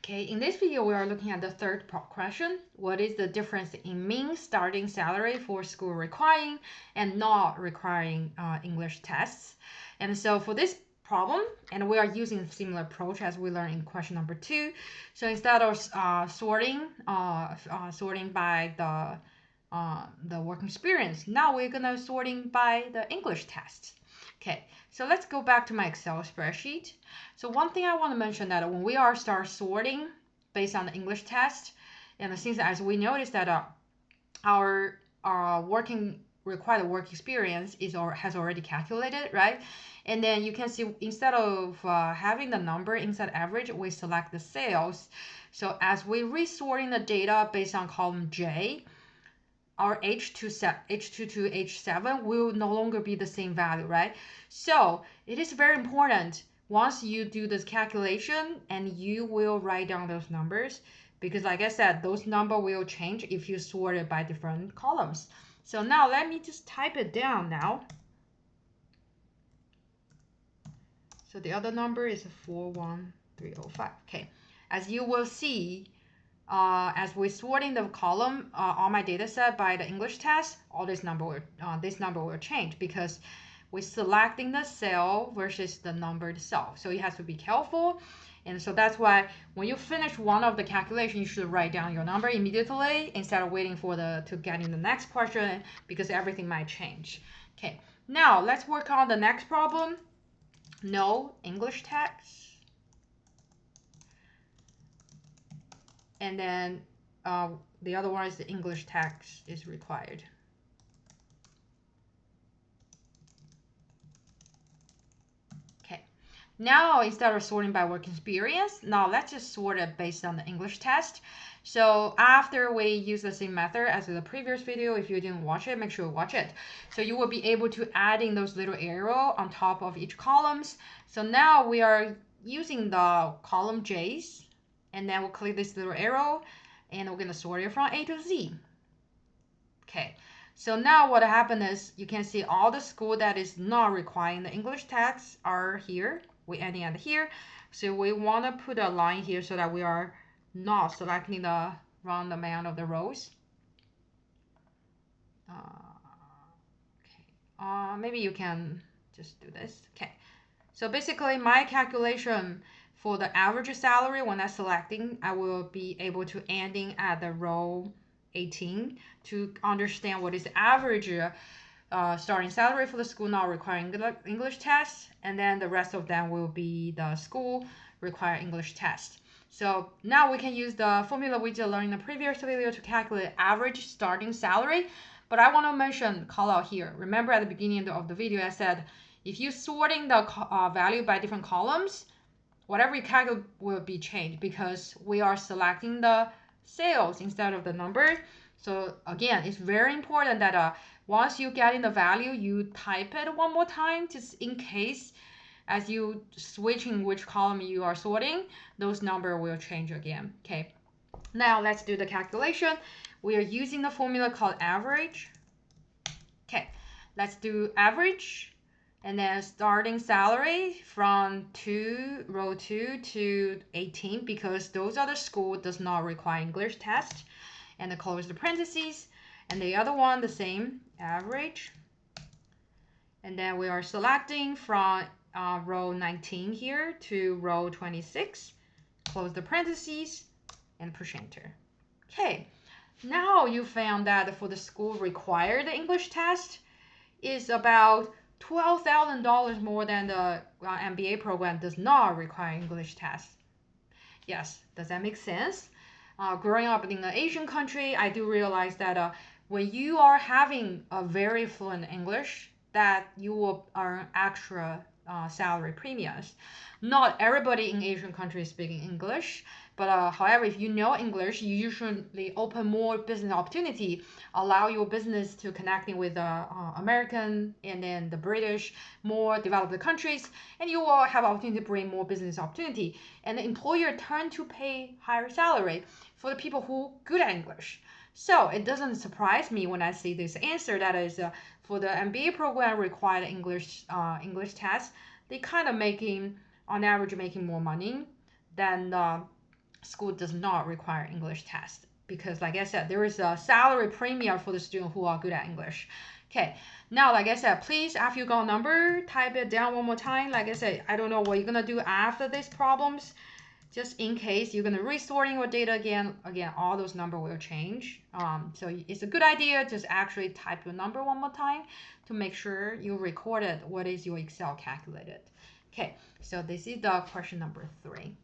Okay, in this video, we are looking at the third question. What is the difference in mean starting salary for school requiring and not requiring English tests? And so for this problem, and we are using a similar approach as we learned in question number 2. So instead of sorting by the work experience, now we're gonna sorting by the English tests. Okay, so let's go back to my Excel spreadsheet. So one thing I want to mention that when we are start sorting based on the English test, and since as we noticed that our required work experience has already calculated, right? And then you can see instead of having the number inside average, we select the sales. So as we resorting the data based on column J, our H2 to H7 will no longer be the same value, right? So it is very important once you do this calculation and you will write down those numbers, because like I said, those numbers will change if you sort it by different columns. So now let me just type it down now. So the other number is 41305. Okay, as you will see, as we're sorting the column on my data set by the English test, all this number will change because we're selecting the cell versus the numbered cell. So you have to be careful. And so that's why when you finish one of the calculations, you should write down your number immediately instead of waiting for to get in the next question, because everything might change. Okay, now let's work on the next problem. No English text. And then the other one is the English text is required. Okay, now instead of sorting by work experience, now let's just sort it based on the English test. So after we use the same method as in the previous video, if you didn't watch it, make sure you watch it. So you will be able to add in those little arrow on top of each columns. So now we are using the column J's, and then we'll click this little arrow and we're going to sort it from A to Z. Okay, so now what happened is you can see all the school that is not requiring the English text are here. We're ending at here. So we want to put a line here so that we are not selecting the wrong amount of the rows. Okay, maybe you can just do this. Okay, so basically my calculation for the average salary, when I'm selecting, I will be able to ending at the row 18 to understand what is the average starting salary for the school not requiring English test, and then the rest of them will be the school require English test. So now we can use the formula we just learned in the previous video to calculate average starting salary. But I want to mention call out here. Remember at the beginning of the video I said if you sorting the value by different columns, whatever you calculate will be changed because we are selecting the sales instead of the number. So again, it's very important that once you get in the value, you type it one more time just in case as you switching which column you are sorting, those numbers will change again. Okay, now let's do the calculation. We are using the formula called average. Okay, let's do average. And then starting salary from row 2 to 18, because those are the school does not require English test. And then close the parentheses. And the other one, the same, average. And then we are selecting from row 19 here to row 26. Close the parentheses and push enter. Okay, now you found that for the school required English test is about $12,000 more than the MBA program does not require English test. Yes, does that make sense? Growing up in an Asian country, I do realize that when you are having a very fluent English, that you will earn extra salary premiums. Not everybody in Asian countries speaking English, but however, if you know English, you usually open more business opportunity, allow your business to connecting with the American and then the British, more developed countries, and you will have opportunity to bring more business opportunity. And the employer tend to pay higher salary for the people who good at English. So it doesn't surprise me when I see this answer that is for the MBA program required English test, they kind of making on average making more money than school does not require English test because, like I said, there is a salary premium for the student who are good at English. Okay, now, like I said, please, after you got a number, type it down one more time. Like I said, I don't know what you're gonna do after these problems. Just in case you're gonna restoring your data again, all those numbers will change. So it's a good idea just actually type your number one more time to make sure you recorded what is your Excel calculated. Okay, so this is the question number 3.